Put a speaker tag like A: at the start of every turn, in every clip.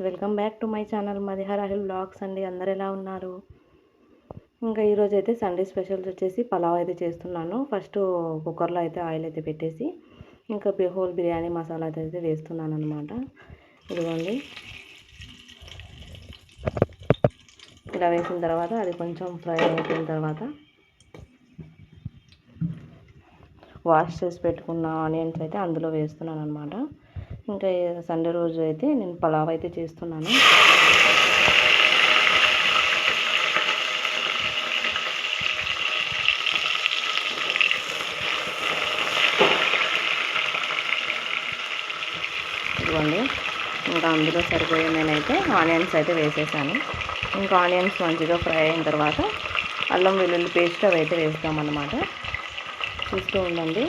A: Welcome back to my channel Madiha Rahil blogs అండి. అందరు ఎలా ఉన్నారు? ఇంకా ఈరోజు అయితే సండే స్పెషల్స్ వచ్చేసి పలావ్ అయితే చేస్తున్నాను. ఫస్ట్ కుక్కర్లో అయితే ఆయిల్ అయితే పెట్టేసి ఇంకా హోల్ బిర్యానీ మసాలా అయితే వేస్తున్నాను అనమాట. ఇదిగోండి, ఇలా వేసిన తర్వాత అది కొంచెం ఫ్రై అయిపోయిన తర్వాత వాష్ చేసి పెట్టుకున్న ఆనియన్స్ అయితే అందులో వేస్తున్నాను అనమాట. ఇంకా సండే రోజు అయితే నేను పలావ్ అయితే చేస్తున్నాను. ఇదిగోండి, ఇంకా అందులో సరిపోయే నేనైతే ఆనియన్స్ అయితే వేసేసాను. ఇంకా ఆనియన్స్ మంచిగా ఫ్రై అయిన తర్వాత అల్లం వెల్లుల్లి పేస్ట్ అవి అయితే వేస్తామన్నమాట. చూస్తూ ఉండండి.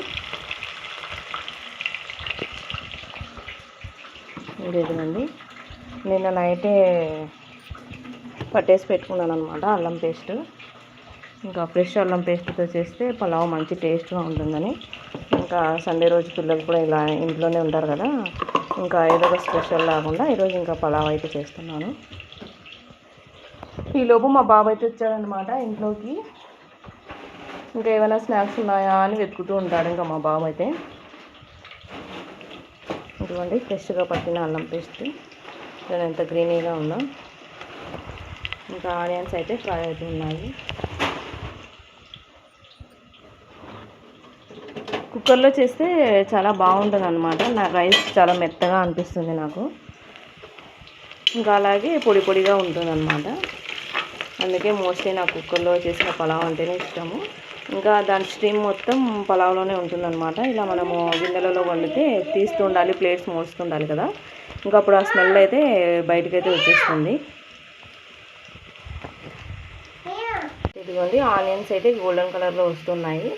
A: ఇదేనండి, నిన్న నైటే పట్టేసి పెట్టుకున్నాను అనమాట అల్లం పేస్ట్. ఇంకా ఫ్రెష్ అల్లం పేస్ట్తో చేస్తే పలావ్ మంచి టేస్ట్గా ఉంటుందని, ఇంకా సండే రోజు పిల్లలు కూడా ఇలా ఇంట్లోనే ఉంటారు కదా, ఇంకా ఏదో ఒక స్పెషల్ లేకుండా ఈరోజు ఇంకా పలావ్ అయితే చేస్తున్నాను. ఈలోపు మా బాబు అయితే వచ్చాడనమాట ఇంట్లోకి. ఇంకా ఏమైనా స్నాక్స్ ఉన్నాయా అని వెతుకుతూ ఉంటాడు ఇంకా మా బాబు అయితే. ఇదిగోండి, ఫ్రెష్గా పట్టిన అల్లం పేస్ట్ నేను ఎంత గ్రీనీగా ఉందో. ఇంకా ఆనియన్స్ అయితే ఫ్రై అవుతూ ఉన్నాయి. కుక్కర్లో చేస్తే చాలా బాగుంటుంది అనమాట. నా రైస్ చాలా మెత్తగా అనిపిస్తుంది నాకు, ఇంకా అలాగే పొడి పొడిగా ఉంటుంది అనమాట. అందుకే మోస్ట్లీ నాకు కుక్కర్లో చేసిన పలావ్ అంటేనే ఇష్టము. ఇంకా దాని స్టీమ్ మొత్తం పలావ్లోనే ఉంటుందన్నమాట. ఇలా మనము గిన్నెలలో వండితే తీస్తూ ఉండాలి, ప్లేట్స్ మోస్తుండాలి కదా, ఇంకా అప్పుడు ఆ స్మెల్ అయితే బయటకైతే వచ్చేస్తుంది. ఇదిగోండి, ఆనియన్స్ అయితే గోల్డెన్ కలర్లో వస్తున్నాయి.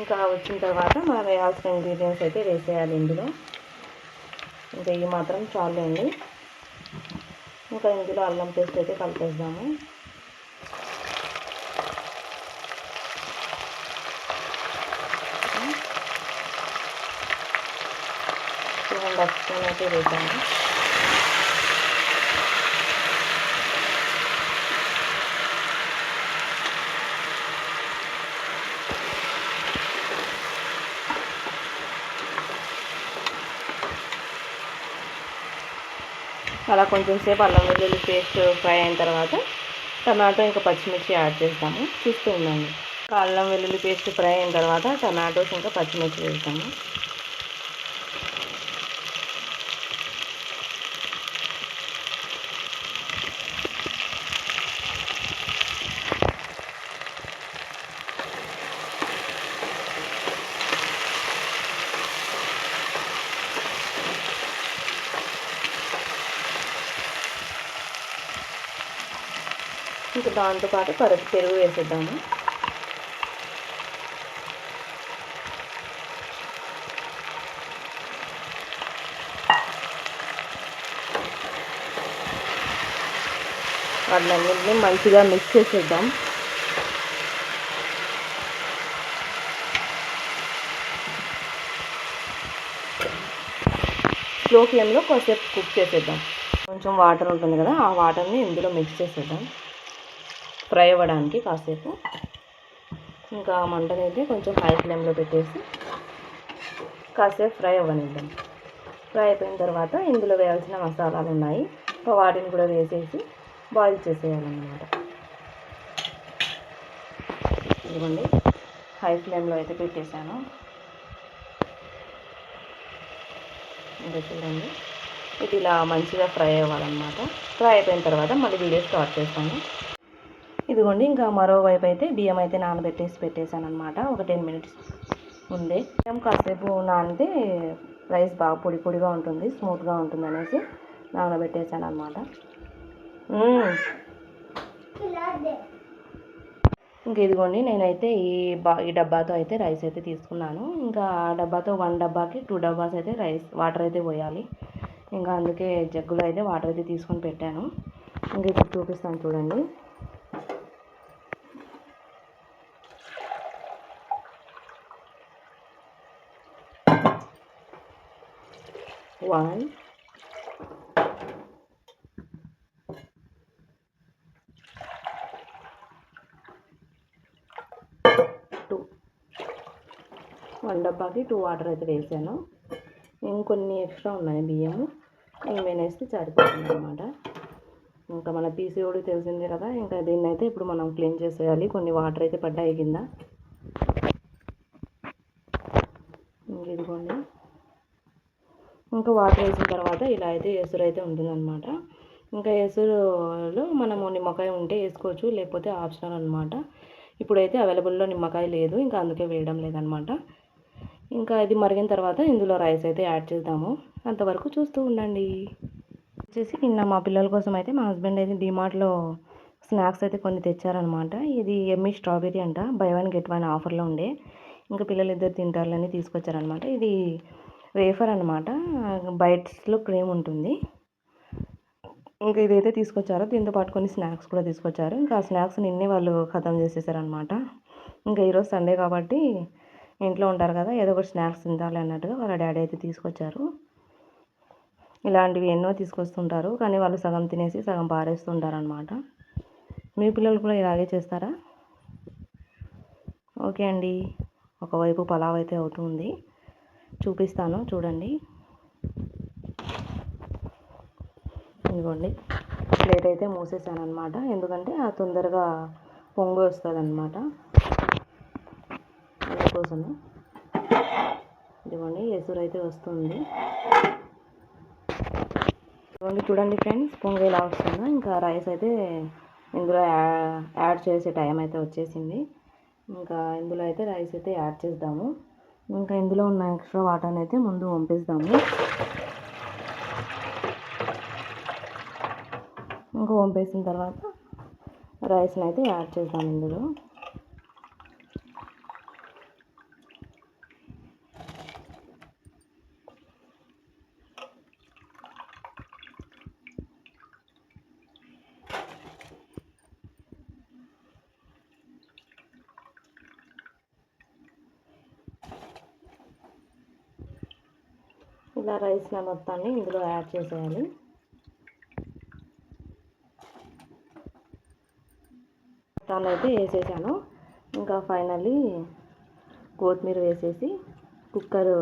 A: ఇంకా వచ్చిన తర్వాత మనం వేయాల్సిన ఇంగ్రీడియంట్స్ అయితే వేసేయాలి ఇందులో. ఇంకా ఇవి మాత్రం చాలండి. ఇంకా ఇందులో అల్లం పేస్ట్ అయితే కలిపేద్దాము. స్పూన్ అయితే వేసాము. అలా కొంచెం సేపు అల్లం వెల్లుల్లి పేస్ట్ ఫ్రై అయిన తర్వాత టమాటో ఇంకా పచ్చిమిర్చి యాడ్ చేస్తాము. చూస్తూ ఉండండి. అల్లం వెల్లుల్లి పేస్ట్ ఫ్రై అయిన తర్వాత టమాటోస్ ఇంకా పచ్చిమిర్చి వేస్తాము. ఇంకా దాంతోపాటు పెరుగు వేసేద్దాము. వాటిని మంచిగా మిక్స్ చేసేద్దాం. స్లో ఫ్లేమ్లో కాసేపు కుక్ చేసేద్దాం. కొంచెం వాటర్ ఉంటుంది కదా, ఆ వాటర్ని ఇందులో మిక్స్ చేసేద్దాం ఫ్రై అవ్వడానికి కాసేపు. ఇంకా మంటని అయితే కొంచెం హై ఫ్లేమ్లో పెట్టేసి కాసేపు ఫ్రై అవ్వనిద్దాం. ఫ్రై అయిపోయిన తర్వాత ఇందులో వేయాల్సిన మసాలాలు ఉన్నాయి, వాటిని కూడా వేసేసి బాయిల్ చేసేయాలన్నమాట. ఇదిగోండి, హై ఫ్లేమ్లో అయితే పెట్టేశాను. ఇంకా చూడండి, ఇది ఇలా మంచిగా ఫ్రై అవ్వాలన్నమాట. ఫ్రై అయిపోయిన తర్వాత మళ్ళీ వీడియో స్టార్ట్ చేస్తాను. ఇదిగోండి, ఇంకా మరోవైపు అయితే బియ్యం అయితే నానబెట్టేసి పెట్టేశాను అనమాట. ఒక 10 minutes ముందే. బియ్యం కాసేపు నానితే రైస్ బాగా పొడి పొడిగా ఉంటుంది, స్మూత్గా ఉంటుంది అనేసి నానబెట్టేశాను అనమాట. ఇంక ఇదిగోండి, నేనైతే ఈ డబ్బాతో అయితే రైస్ అయితే తీసుకున్నాను. ఇంకా ఆ డబ్బాతో 1 డబ్బాకి 2 డబ్బాస్ అయితే వాటర్ అయితే పోయాలి. ఇంకా అందుకే జగ్గులో అయితే వాటర్ అయితే తీసుకొని పెట్టాను. ఇంకా ఇప్పుడు చూపిస్తాను చూడండి. 1 డబ్బాకి 2 వాటర్ అయితే వేసాను. ఇంకొన్ని ఎక్స్ట్రా ఉన్నాయి బియ్యము, ఏమైనా వేస్తే సరిపోతుంది అనమాట. ఇంకా మన పీసీఓడి తెలిసిందే కదా. ఇంకా దీన్ని అయితే ఇప్పుడు మనం క్లీన్ చేసేయాలి. కొన్ని వాటర్ అయితే పడ్డాయి కింద. ఇదిగోండి. ఇంకా వాటర్ వేసిన తర్వాత ఇలా అయితే ఎసురు అయితే ఉంటుందన్నమాట. ఇంకా ఎసురులో మనము నిమ్మకాయ ఉంటే వేసుకోవచ్చు, లేకపోతే ఆప్షనల్ అనమాట. ఇప్పుడైతే అవైలబుల్లో నిమ్మకాయ లేదు, ఇంకా అందుకే వేయడం లేదనమాట. ఇంకా ఇది మరిగిన తర్వాత ఇందులో రైస్ అయితే యాడ్ చేద్దాము. అంతవరకు చూస్తూ ఉండండి. వచ్చేసి నిన్న మా పిల్లల కోసం అయితే మా హస్బెండ్ అయితే డిమార్ట్లో స్నాక్స్ అయితే కొన్ని తెచ్చారనమాట. ఇది ఎమ్మి స్ట్రాబెరీ అంట, బై 1 గెట్ 1 ఆఫర్లో ఉండే. ఇంకా పిల్లలు ఇద్దరు తింటారులని తీసుకొచ్చారనమాట. ఇది వేఫర్ అనమాట, బైట్స్లో క్రీమ్ ఉంటుంది. ఇంకా ఇదైతే తీసుకొచ్చారు. దీంతో పాటు కొన్ని స్నాక్స్ కూడా తీసుకొచ్చారు. ఇంకా ఆ స్నాక్స్ నిన్నే వాళ్ళు ఖతం చేసేసారనమాట. ఇంకా ఈరోజు సండే కాబట్టి ఇంట్లో ఉంటారు కదా, ఏదో ఒకటి స్నాక్స్ తింటాలి అన్నట్టుగా వాళ్ళ డాడీ అయితే తీసుకొచ్చారు. ఇలాంటివి ఎన్నో తీసుకొస్తుంటారు, కానీ వాళ్ళు సగం తినేసి సగం పారేస్తుంటారు అనమాట. మీ పిల్లలు కూడా ఇలాగే చేస్తారా? ఓకే అండి, ఒకవైపు పలావ్ అయితే అవుతుంది, చూపిస్తాను చూడండి. ఇదిగోండి, ప్లేట్ అయితే మూసేసాను అనమాట, ఎందుకంటే ఆ తొందరగా పొంగు వస్తుంది అనమాట, అందుకోసమే. ఇదిగోండి, ఎసురు అయితే వస్తుంది. ఇదిగోండి చూడండి ఫ్రెండ్స్, పొంగు ఎలా వస్తుందో. ఇంకా రైస్ అయితే ఇందులో యాడ్ చేసే టైం అయితే వచ్చేసింది. ఇంకా ఇందులో అయితే రైస్ అయితే యాడ్ చేద్దాము. ఇంకా ఇందులో ఉన్న ఎక్స్ట్రా వాటర్ని అయితే ముందు వంపేద్దాము. ఇంకా వంపేసిన తర్వాత రైస్ని అయితే యాడ్ చేద్దాం ఇందులో. ఇలా రైస్ మొత్తాన్ని ఇందులో యాడ్ చేసేయాలి. మొత్తాన్ని అయితే వేసేసాను. ఇంకా ఫైనల్లీ కొత్తిమీర వేసేసి కుక్కర్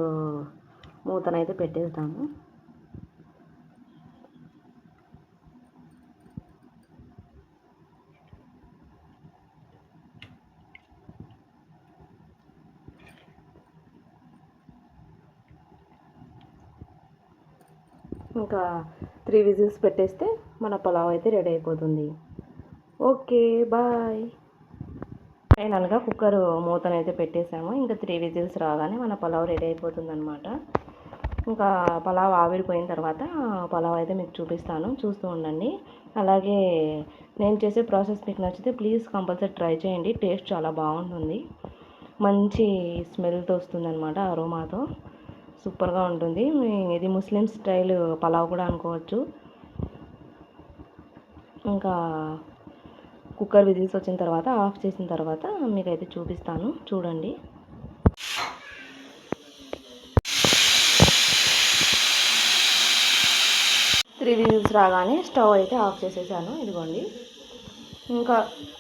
A: మూతనైతే పెట్టేస్తాము. ఇంకా 3 విజిల్స్ పెట్టేస్తే మన పలావ్ అయితే రెడీ అయిపోతుంది. Okay bye. ఫైనల్గా కుక్కర్ మూతనైతే పెట్టేసాము. ఇంకా 3 విజిల్స్ రాగానే మన పలావ్ రెడీ అయిపోతుంది అనమాట. ఇంకా పలావ్ ఆవిరిపోయిన తర్వాత పలావ్ అయితే మీకు చూపిస్తాను, చూస్తూ ఉండండి. అలాగే నేను చేసే ప్రాసెస్ మీకు నచ్చితే ప్లీజ్ కంపల్సరీ ట్రై చేయండి. టేస్ట్ చాలా బాగుంటుంది, మంచి స్మెల్తో వస్తుంది అనమాట, అరోమాతో సూపర్గా ఉంటుంది. ఇది ముస్లిం స్టైల్ పలావ్ కూడా అనుకోవచ్చు. ఇంకా కుక్కర్ విజిల్స్ వచ్చిన తర్వాత ఆఫ్ చేసిన తర్వాత మీకైతే చూపిస్తాను, చూడండి. త్రీ విజిల్స్ రాగానే స్టవ్ అయితే ఆఫ్ చేసేసాను. ఇదిగోండి, ఇంకా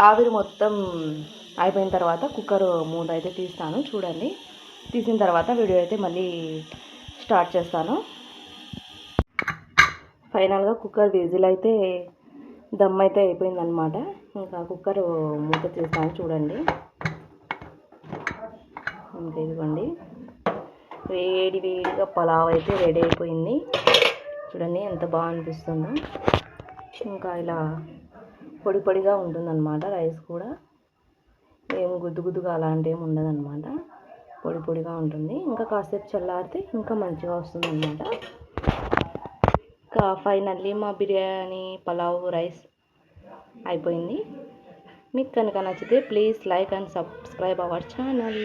A: ఆవిరి మొత్తం అయిపోయిన తర్వాత కుక్కర్ మూత అయితే తీస్తాను, చూడండి. తీసిన తర్వాత వీడియో అయితే మళ్ళీ స్టార్ట్ చేస్తాను. ఫైనల్గా కుక్కర్ విజిల్ అయితే దమ్ అయితే అయిపోయిందనమాట. ఇంకా కుక్కర్ మూత తీస్తాను, చూడండి. ఇంకా ఇదిగోండి, వేడి వేడిగా పలావ్ అయితే రెడీ అయిపోయింది. చూడండి ఎంత బాగా అనిపిస్తుందో. ఇంకా ఇలా పొడి పొడిగా ఉంటుందన్నమాట, రైస్ కూడా ఏం గుద్దు గుద్దుగా అలాంటి ఏమి ఉండదన్నమాట, పొడి పొడిగా ఉంటుంది. ఇంకా కాసేపు చల్లారితే ఇంకా మంచిగా వస్తుందన్నమాట. ఇంకా ఫైనల్లీ మా బిర్యానీ పలావ్ రైస్ అయిపోయింది. మీకు కనుక నచ్చితే please like and subscribe our channel.